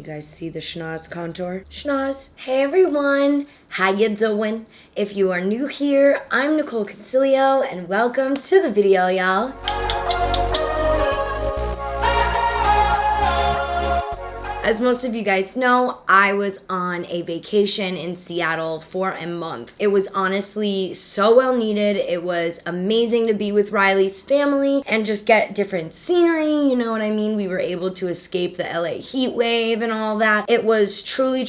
You guys see the schnoz contour? Schnoz. Hey everyone, how you doing? If you are new here, I'm Nicol Concilio and welcome to the video, y'all. As most of you guys know, I was on a vacation in Seattle for a month. It was honestly so well needed. It was amazing to be with Riley's family and just get different scenery, you know what I mean? We were able to escape the LA heat wave and all that. It was truly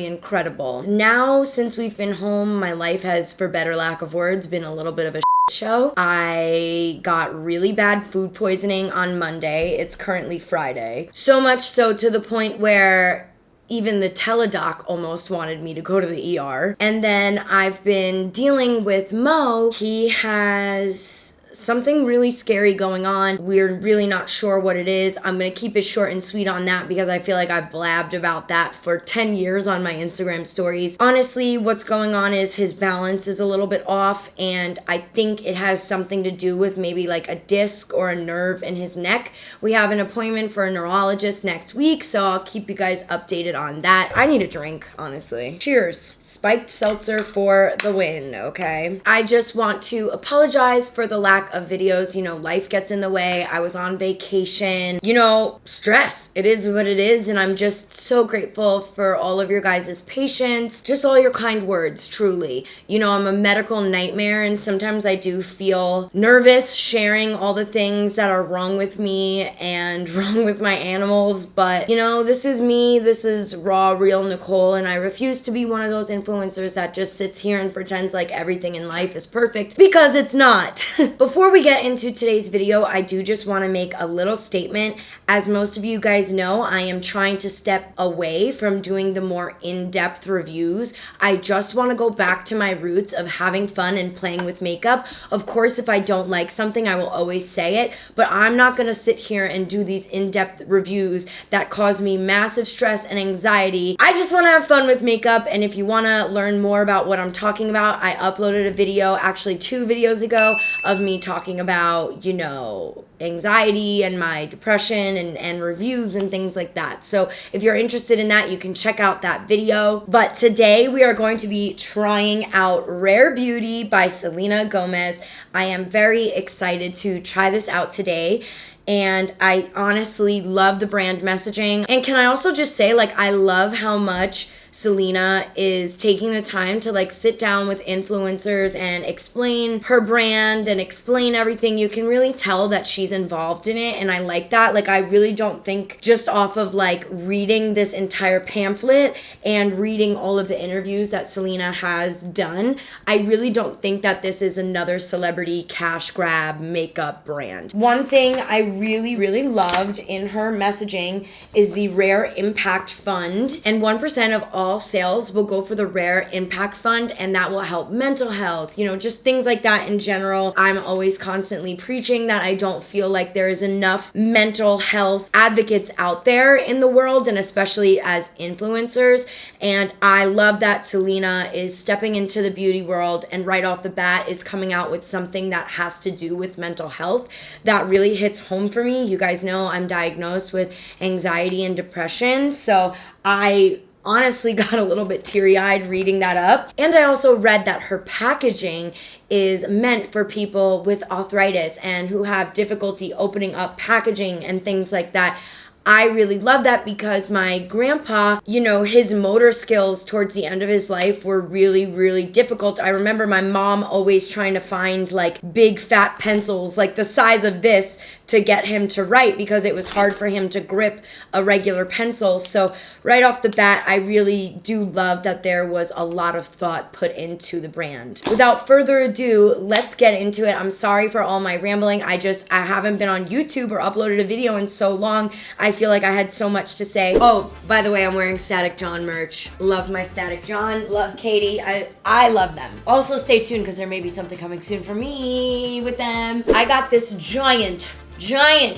incredible. Now, since we've been home, my life has, for better lack of words, been a little bit of a show. I got really bad food poisoning on Monday. It's currently Friday. So much so to the point where even the teledoc almost wanted me to go to the ER. And then I've been dealing with Mo. He has something really scary going on. We're really not sure what it is. I'm gonna keep it short and sweet on that because I feel like I've blabbed about that for 10 years on my Instagram stories. Honestly, what's going on is his balance is a little bit off, and I think it has something to do with maybe like a disc or a nerve in his neck. We have an appointment for a neurologist next week, so I'll keep you guys updated on that. I need a drink, honestly. Cheers. Spiked seltzer for the win, okay? I just want to apologize for the lack of videos. You know, life gets in the way. I was on vacation. You know, stress. It is what it is, and I'm just so grateful for all of your guys' patience. Just all your kind words, truly. You know, I'm a medical nightmare, and sometimes I do feel nervous sharing all the things that are wrong with me and wrong with my animals, but, you know, this is me. This is raw, real Nicol, and I refuse to be one of those influencers that just sits here and pretends like everything in life is perfect, because it's not. Before we get into today's video, I do just want to make a little statement. As most of you guys know, I am trying to step away from doing the more in-depth reviews. I just want to go back to my roots of having fun and playing with makeup. Of course, if I don't like something, I will always say it, but I'm not going to sit here and do these in-depth reviews that cause me massive stress and anxiety. I just want to have fun with makeup, and if you want to learn more about what I'm talking about, I uploaded a video, actually 2 videos ago, of me talking about, you know, anxiety and my depression and reviews and things like that. So if you're interested in that, you can check out that video. But today we are going to be trying out Rare Beauty by Selena Gomez. I am very excited to try this out today. And I honestly love the brand messaging. And can I also just say, like, I love how much Selena is taking the time to like sit down with influencers and explain her brand and explain everything. You can really tell that she's involved in it, and I like that. Like, I really don't think just off of like reading this entire pamphlet and reading all of the interviews that Selena has done, I really don't think that this is another celebrity cash grab makeup brand. One thing I really loved in her messaging is the Rare Impact Fund, and 1% of all sales will go for the Rare Impact Fund, and that will help mental health, you know, just things like that in general. I'm always constantly preaching that I don't feel like there is enough mental health advocates out there in the world, and especially as influencers, and I love that Selena is stepping into the beauty world and right off the bat is coming out with something that has to do with mental health. That really hits home for me. You guys know I'm diagnosed with anxiety and depression, so I honestly got a little bit teary-eyed reading that up. And I also read that her packaging is meant for people with arthritis and who have difficulty opening up packaging and things like that. I really love that because my grandpa, you know, his motor skills towards the end of his life were really difficult. I remember my mom always trying to find like big fat pencils like the size of this to get him to write because it was hard for him to grip a regular pencil. So right off the bat, I really do love that there was a lot of thought put into the brand. Without further ado, let's get into it. I'm sorry for all my rambling. I haven't been on YouTube or uploaded a video in so long. I feel like I had so much to say. Oh, by the way, I'm wearing Static John merch. Love my Static John, love Katie. I love them. Also stay tuned because there may be something coming soon for me with them. I got this giant,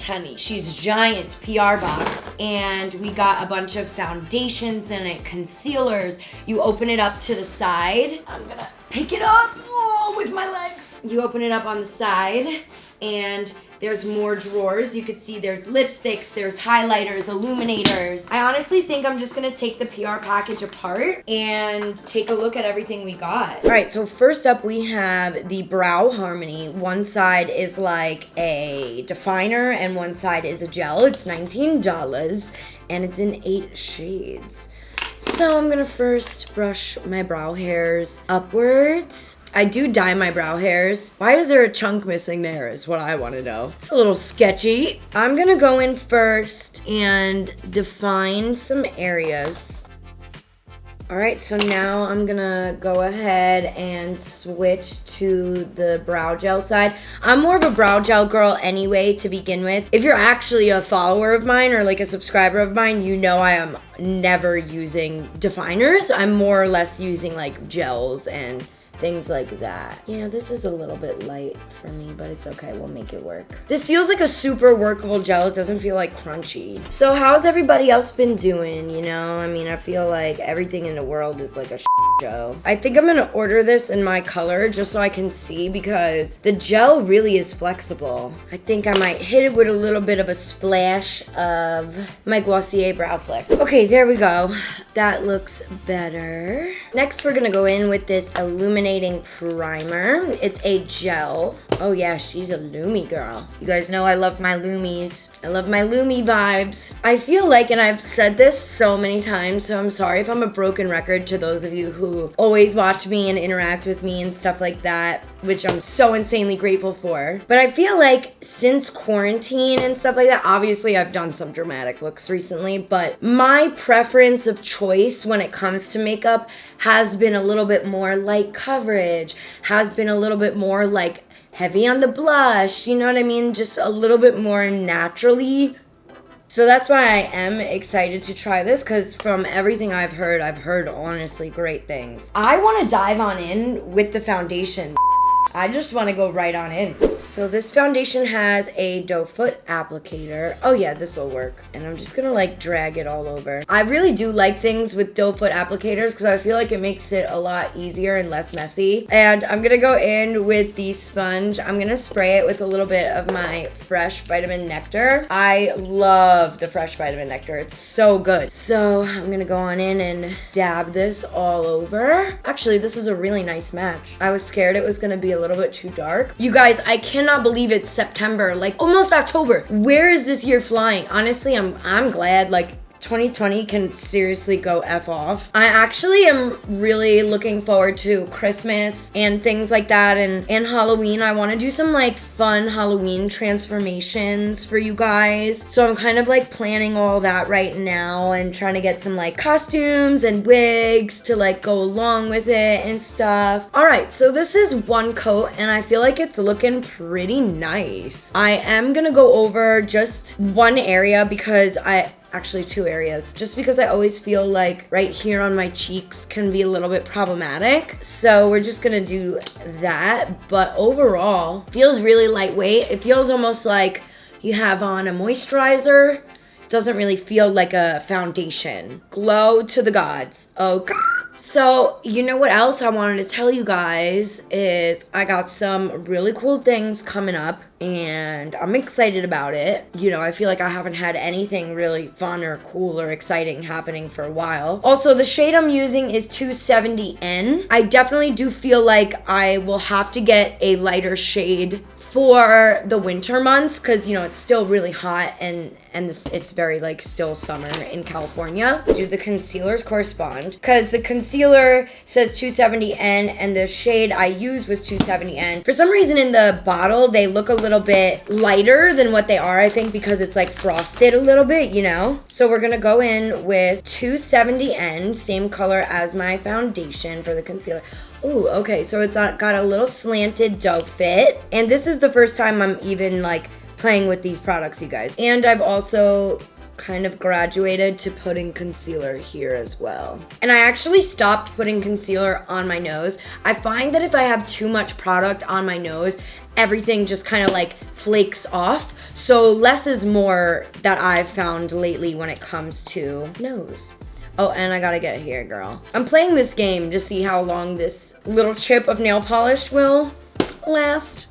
honey, she's giant PR box, and we got a bunch of foundations in it, concealers. You open it up to the side. I'm gonna pick it up with my legs. You open it up on the side, and There's more drawers. You could see there's lipsticks, there's highlighters, illuminators. I honestly think I'm just gonna take the PR package apart and take a look at everything we got. All right, so first up we have the Brow Harmony. One side is like a definer and one side is a gel. It's $19 and it's in 8 shades. So I'm gonna first brush my brow hairs upwards. I do dye my brow hairs. Why is there a chunk missing there is what I want to know. It's a little sketchy. I'm gonna go in first and define some areas. All right, so now I'm gonna go ahead and switch to the brow gel side. I'm more of a brow gel girl anyway to begin with. If you're actually a follower of mine or like a subscriber of mine, you know I am never using definers. I'm more or less using like gels and things like that. Yeah, this is a little bit light for me, but it's okay, we'll make it work. This feels like a super workable gel. It doesn't feel like crunchy. So how's everybody else been doing, you know? I mean, I feel like everything in the world is like a show. I think I'm gonna order this in my color just so I can see because the gel really is flexible. I think I might hit it with a little bit of a splash of my Glossier Brow Flick. Okay, there we go. That looks better. Next, we're gonna go in with this Illuminating primer. It's a gel. Oh yeah, she's a Lumi girl. You guys know I love my Lumis. I love my Lumi vibes. I feel like, and I've said this so many times, so I'm sorry if I'm a broken record to those of you who always watch me and interact with me and stuff like that, which I'm so insanely grateful for. But I feel like since quarantine and stuff like that, obviously I've done some dramatic looks recently, but my preference of choice when it comes to makeup has been a little bit more light coverage, has been a little bit more like heavy on the blush, you know what I mean? Just a little bit more naturally. So that's why I am excited to try this because from everything I've heard honestly great things. I want to dive on in with the foundation. I just want to go right on in. So this foundation has a doe foot applicator. Oh yeah, this will work. And I'm just gonna like drag it all over. I really do like things with doe foot applicators because I feel like it makes it a lot easier and less messy. And I'm gonna go in with the sponge. I'm gonna spray it with a little bit of my Fresh Vitamin Nectar. I love the Fresh Vitamin Nectar. It's so good. So I'm gonna go on in and dab this all over. Actually, this is a really nice match. I was scared it was gonna be a little bit too dark. You guys, I cannot believe it's September, like almost October. Where is this year flying? Honestly, I'm glad like 2020 can seriously go F off. I actually am really looking forward to Christmas and things like that and Halloween. I want to do some like fun Halloween transformations for you guys. So I'm kind of like planning all that right now and trying to get some like costumes and wigs to like go along with it and stuff. All right, so this is one coat and I feel like it's looking pretty nice. I am gonna go over just one area because actually 2 areas, just because I always feel like right here on my cheeks can be a little bit problematic. So we're just gonna do that, but overall, feels really lightweight. It feels almost like you have on a moisturizer. Doesn't really feel like a foundation. Glow to the gods. Okay. So, you know what else I wanted to tell you guys is I got some really cool things coming up and I'm excited about it. You know, I feel like I haven't had anything really fun or cool or exciting happening for a while. Also, the shade I'm using is 270N. I definitely do feel like I will have to get a lighter shade for the winter months because, you know, it's still really hot and it's very like still summer in California. Do the concealers correspond? Because the concealer says 270N and the shade I used was 270N. For some reason in the bottle, they look a little bit lighter than what they are, I think because it's like frosted a little bit, you know? So we're gonna go in with 270N, same color as my foundation for the concealer. Ooh, okay, so it's got a little slanted doe fit. And this is the first time I'm even like playing with these products, you guys. And I've also kind of graduated to putting concealer here as well. And I actually stopped putting concealer on my nose. I find that if I have too much product on my nose, everything just kind of like flakes off. So less is more that I've found lately when it comes to nose. Oh, and I gotta get here, girl. I'm playing this game to see how long this little chip of nail polish will last.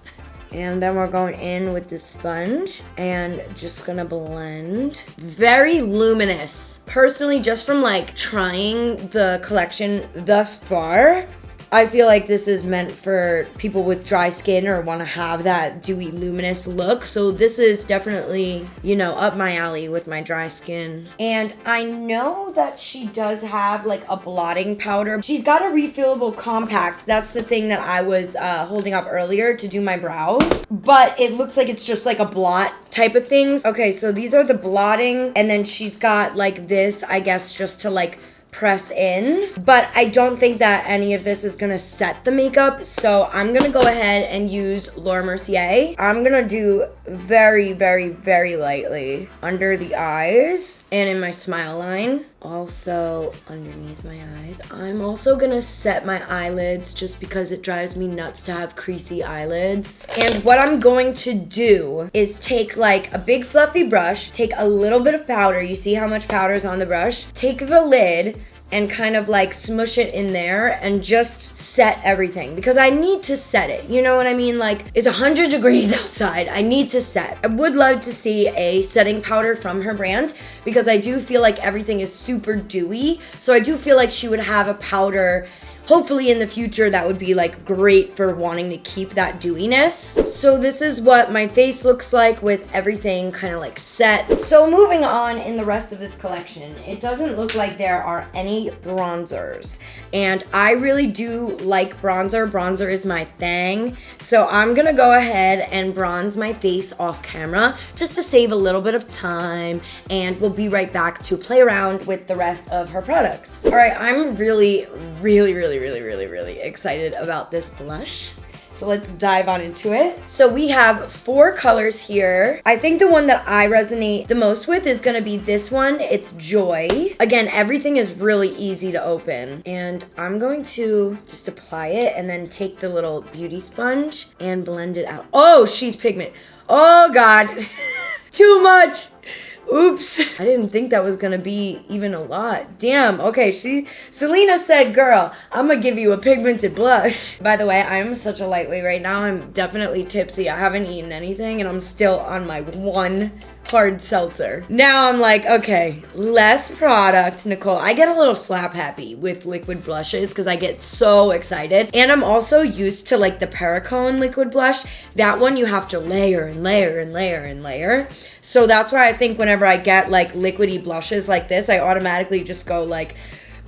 And then we're going in with the sponge and just gonna blend. Very luminous. Personally, just from like trying the collection thus far, I feel like this is meant for people with dry skin or want to have that dewy, luminous look. So this is definitely, you know, up my alley with my dry skin. And I know that she does have like a blotting powder. She's got a refillable compact. That's the thing that I was holding up earlier to do my brows. But it looks like it's just like a blot type of things. Okay, so these are the blotting. And then she's got like this, I guess, just to like press in, but I don't think that any of this is gonna set the makeup, so I'm gonna go ahead and use Laura Mercier. I'm gonna do very, very, very lightly under the eyes and in my smile line, also underneath my eyes. I'm also gonna set my eyelids just because it drives me nuts to have creasy eyelids. And what I'm going to do is take like a big fluffy brush, take a little bit of powder. You see how much powder is on the brush? Take the lid and kind of like smush it in there and just set everything, because I need to set it. You know what I mean? Like, it's 100 degrees outside. I need to set. I would love to see a setting powder from her brand, because I do feel like everything is super dewy. So I do feel like she would have a powder hopefully in the future that would be like great for wanting to keep that dewiness. So this is what my face looks like with everything kind of like set. So moving on in the rest of this collection, it doesn't look like there are any bronzers. And I really do like bronzer. Bronzer is my thing. So I'm gonna go ahead and bronze my face off camera just to save a little bit of time, and we'll be right back to play around with the rest of her products. All right, I'm really excited about this blush. So let's dive on into it. So we have 4 colors here. I think the one that I resonate the most with is gonna be this one. It's Joy. Again, everything is really easy to open. And I'm going to just apply it and then take the little beauty sponge and blend it out. Oh, she's pigment. Oh God, too much. Oops. I didn't think that was gonna be even a lot. Damn, okay, Selena said, girl, I'm gonna give you a pigmented blush. By the way, I'm such a lightweight right now. I'm definitely tipsy. I haven't eaten anything and I'm still on my one hard seltzer. Now I'm like, okay, less product, Nicole. I get a little slap happy with liquid blushes because I get so excited. And I'm also used to like the Perricone liquid blush. That one you have to layer and layer and layer and layer. So that's why I think whenever I get like liquidy blushes like this, I automatically just go like,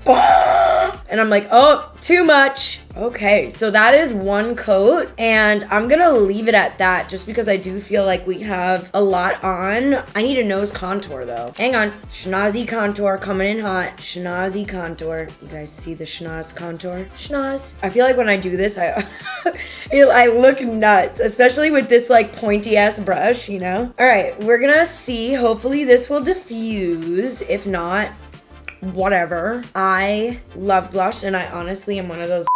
and I'm like, oh, too much. Okay, so that is 1 coat, and I'm gonna leave it at that just because I do feel like we have a lot on. I need a nose contour though. Hang on, Schnozzy contour coming in hot. Schnozzy contour. You guys see the schnoz contour? Schnoz. I feel like when I do this, I look nuts, especially with this like pointy ass brush, you know? All right, we're gonna see. Hopefully this will diffuse. If not, whatever. I love blush, and I honestly am one of those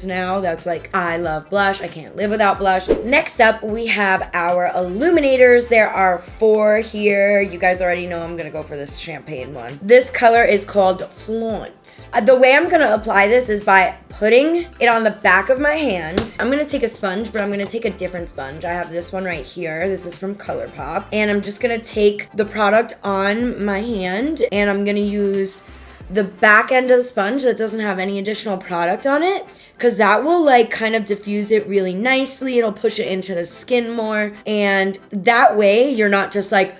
now that's like, I love blush. I can't live without blush. Next up, we have our Illuminators. There are 4 here. You guys already know I'm gonna go for this champagne one. This color is called Flaunt. The way I'm gonna apply this is by putting it on the back of my hand. I'm gonna take a sponge, but I'm gonna take a different sponge. I have this one right here. This is from ColourPop. And I'm just gonna take the product on my hand, and I'm gonna use the back end of the sponge that doesn't have any additional product on it, because that will like kind of diffuse it really nicely. It'll push it into the skin more, and that way you're not just like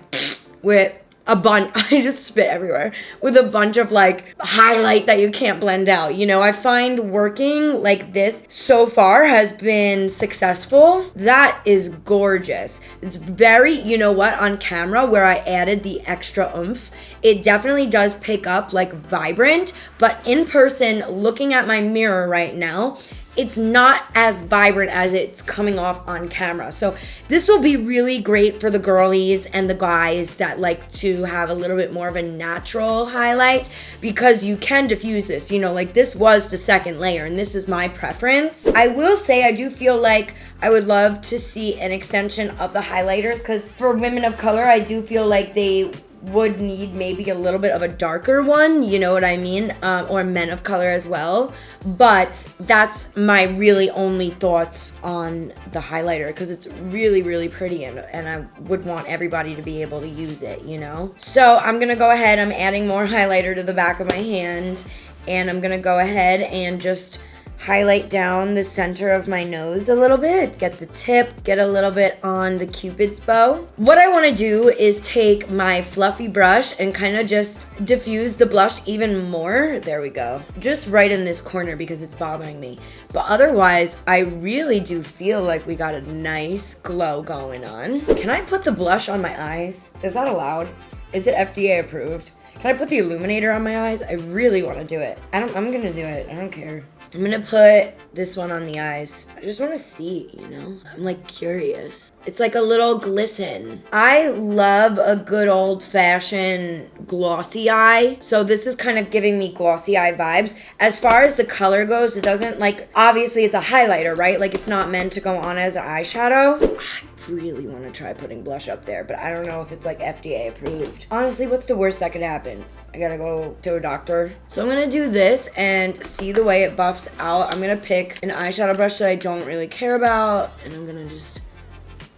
with a bunch, I just spit everywhere, with a bunch of like highlight that you can't blend out. You know, I find working like this so far has been successful. That is gorgeous. It's very, you know what, on camera where I added the extra oomph, it definitely does pick up like vibrant, but in person, looking at my mirror right now, it's not as vibrant as it's coming off on camera. So this will be really great for the girlies and the guys that like to have a little bit more of a natural highlight, because you can diffuse this, you know, like this was the second layer and this is my preference. I will say I do feel like I would love to see an extension of the highlighters, because for women of color, I do feel like they would need maybe a little bit of a darker one, you know what I mean? Or men of color as well. But that's my really only thoughts on the highlighter, because it's really, really pretty, and I would want everybody to be able to use it, you know? So I'm gonna go ahead, I'm adding more highlighter to the back of my hand, and I'm gonna go ahead and just highlight down the center of my nose a little bit, get the tip, get a little bit on the Cupid's bow. What I wanna do is take my fluffy brush and kind of just diffuse the blush even more. There we go. Just right in this corner because it's bothering me. But otherwise, I really do feel like we got a nice glow going on. Can I put the blush on my eyes? Is that allowed? Is it FDA approved? Can I put the illuminator on my eyes? I really wanna do it. I'm gonna do it, I don't care. I'm gonna put this one on the eyes. I just wanna see, you know? I'm like curious. It's like a little glisten. I love a good old fashioned glossy eye. So this is kind of giving me glossy eye vibes. As far as the color goes, it doesn't like, obviously it's a highlighter, right? Like it's not meant to go on as an eyeshadow. I really wanna try putting blush up there, but I don't know if it's like FDA approved. Honestly, what's the worst that could happen? I gotta go to a doctor. So I'm gonna do this and see the way it buffs out. I'm gonna pick an eyeshadow brush that I don't really care about, and I'm gonna just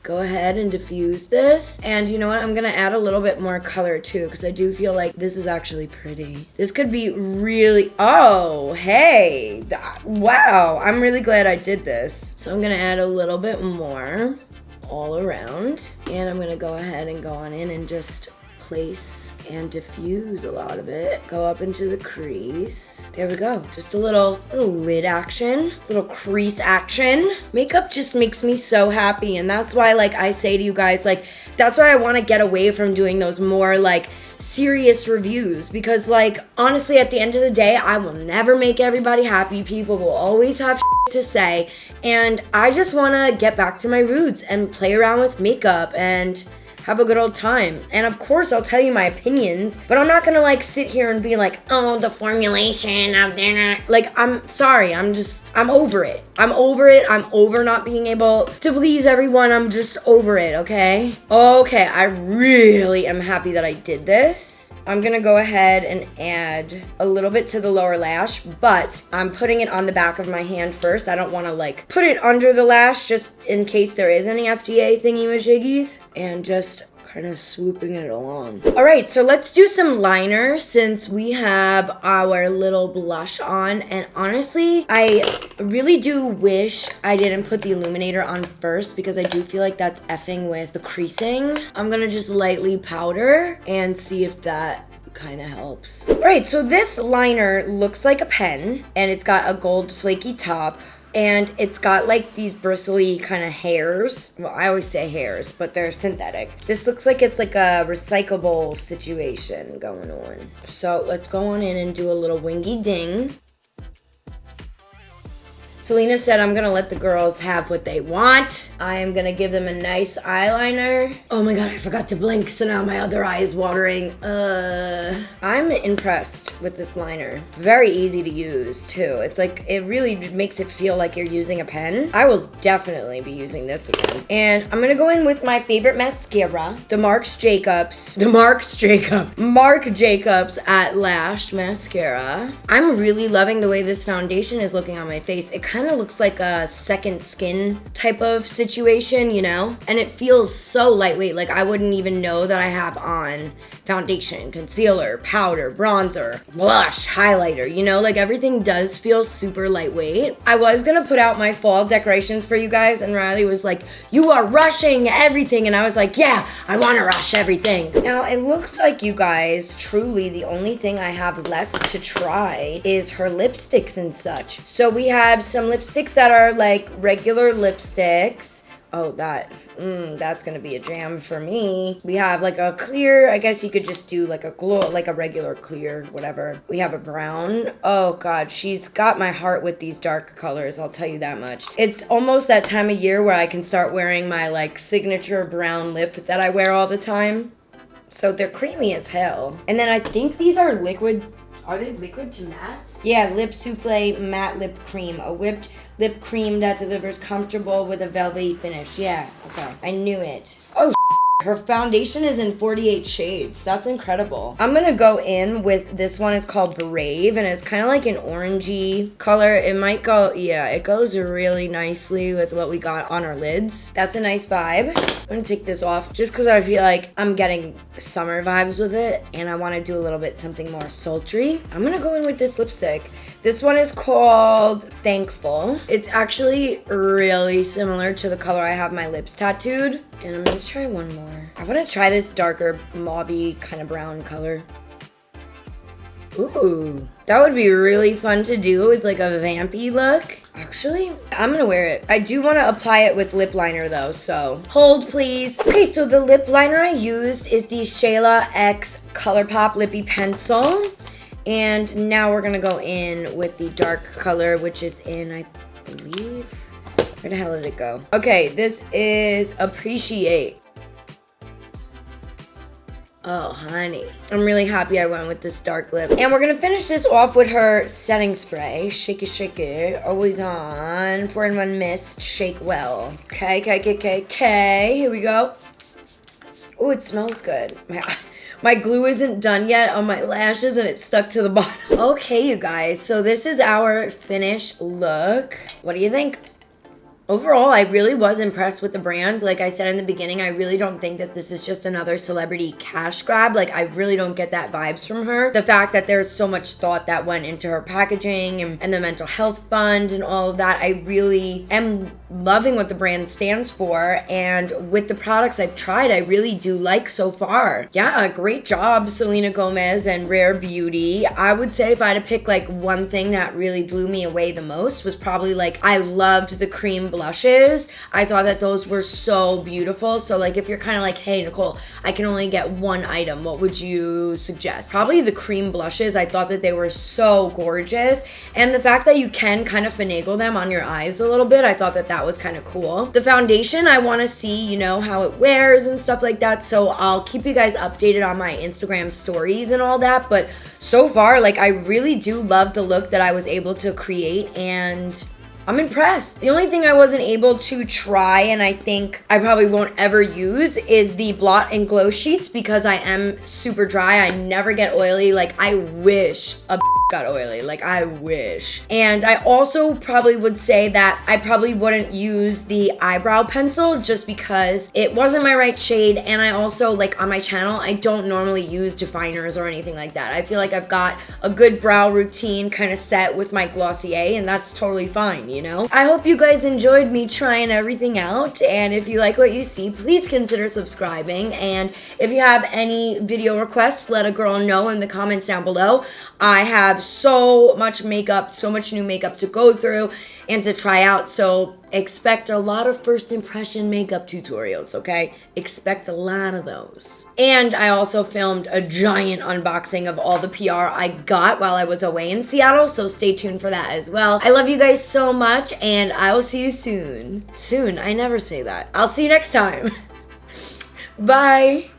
go ahead and diffuse this. And you know what? I'm gonna add a little bit more color too, because I do feel like this is actually pretty. This could be really, oh, hey, wow. I'm really glad I did this. So I'm gonna add a little bit more all around. And I'm gonna go ahead and go on in and just place and diffuse a lot of it. Go up into the crease. There we go. Just a little lid action, little crease action. Makeup just makes me so happy, and that's why, like, I say to you guys, like, that's why I want to get away from doing those more like serious reviews, because like honestly at the end of the day I will never make everybody happy. People will always have to say, and I just want to get back to my roots and play around with makeup and have a good old time. And of course I'll tell you my opinions, but I'm not gonna like sit here and be like, oh, the formulation of dinner. Like, I'm sorry, I'm over it. I'm over not being able to please everyone. I'm just over it, okay? Okay, I really am happy that I did this. I'm gonna go ahead and add a little bit to the lower lash, but I'm putting it on the back of my hand first. I don't wanna like put it under the lash just in case there is any FDA thingy-majiggies, and just kind of swooping it along. All right, so let's do some liner since we have our little blush on. And honestly, I really do wish I didn't put the illuminator on first, because I do feel like that's effing with the creasing. I'm gonna just lightly powder and see if that kind of helps. All right, so this liner looks like a pen, and it's got a gold flaky top. And it's got like these bristly kind of hairs. Well, I always say hairs, but they're synthetic. This looks like it's like a recyclable situation going on. So let's go on in and do a little wingy ding. Selena said I'm gonna let the girls have what they want. I am gonna give them a nice eyeliner. Oh my God, I forgot to blink, so now my other eye is watering. I'm impressed with this liner. Very easy to use too. It's like, it really makes it feel like you're using a pen. I will definitely be using this again. And I'm gonna go in with my favorite mascara, the Marc Jacobs at Lash Mascara. I'm really loving the way this foundation is looking on my face. It kind of looks like a second skin type of situation, you know? And it feels so lightweight, like I wouldn't even know that I have on foundation, concealer, powder, bronzer, blush, highlighter, you know? Like everything does feel super lightweight. I was gonna put out my fall decorations for you guys, and Riley was like, you are rushing everything. And I was like, yeah, I wanna rush everything. Now it looks like, you guys, truly the only thing I have left to try is her lipsticks and such. So we have some lipsticks that are like regular lipsticks. Oh, that's gonna be a jam for me. We have like a clear, I guess you could just do like a glow, like a regular clear, whatever. We have a brown. Oh God, she's got my heart with these dark colors, I'll tell you that much. It's almost that time of year where I can start wearing my like signature brown lip that I wear all the time. So they're creamy as hell. And then I think these are liquid. Are they liquid to mattes? Yeah, Lip Souffle Matte Lip Cream. A whipped lip cream that delivers comfortable with a velvety finish. Yeah, okay. I knew it. Oh, Her foundation is in 48 shades. That's incredible. I'm gonna go in with this one. It's called Brave, and it's kind of like an orangey color. It might go, yeah, it goes really nicely with what we got on our lids. That's a nice vibe. I'm gonna take this off just because I feel like I'm getting summer vibes with it, and I want to do a little bit something more sultry. I'm gonna go in with this lipstick. This one is called Thankful. It's actually really similar to the color I have my lips tattooed. And I'm gonna try one more. I wanna try this darker mauvey kind of brown color. Ooh, that would be really fun to do with like a vampy look. Actually, I'm gonna wear it. I do wanna apply it with lip liner though, so hold please. Okay, so the lip liner I used is the Shayla X ColourPop Lippy Pencil. And now we're gonna go in with the dark color, which is in, I believe, where the hell did it go? Okay, this is Appreciate. Oh, honey. I'm really happy I went with this dark lip. And we're gonna finish this off with her setting spray. Shake it, shake it. Always on. 4-in-1 mist. Shake well. Okay. Here we go. Oh, it smells good. My glue isn't done yet on my lashes and it's stuck to the bottom. Okay, you guys. So this is our finished look. What do you think? Overall, I really was impressed with the brand. Like I said in the beginning, I really don't think that this is just another celebrity cash grab. Like, I really don't get that vibes from her. The fact that there's so much thought that went into her packaging and the mental health fund and all of that, I really am loving what the brand stands for. And with the products I've tried, I really do like so far. Yeah, great job, Selena Gomez and Rare Beauty. I would say if I had to pick like one thing that really blew me away the most was probably like, I loved the cream blushes. I thought that those were so beautiful. So like if you're kind of like, hey Nicole, I can only get one item, what would you suggest? Probably the cream blushes. I thought that they were so gorgeous. And the fact that you can kind of finagle them on your eyes a little bit, I thought that that was kind of cool. The foundation, I want to see, you know, how it wears and stuff like that. So I'll keep you guys updated on my Instagram stories and all that. But so far, like I really do love the look that I was able to create, and I'm impressed. The only thing I wasn't able to try, and I think I probably won't ever use, is the Blot and Glow Sheets because I am super dry. I never get oily. Like, I wish a got oily. Like, I wish. And I also probably would say that I probably wouldn't use the eyebrow pencil just because it wasn't my right shade. And I also, like, on my channel, I don't normally use definers or anything like that. I feel like I've got a good brow routine kind of set with my Glossier, and that's totally fine, you know? I hope you guys enjoyed me trying everything out, and if you like what you see, please consider subscribing. And if you have any video requests, let a girl know in the comments down below. I have so much makeup, so much new makeup to go through and to try out, so expect a lot of first impression makeup tutorials, okay? Expect a lot of those. And I also filmed a giant unboxing of all the PR I got while I was away in Seattle, so stay tuned for that as well. I love you guys so much, and I will see you soon. Soon, I never say that. I'll see you next time. Bye.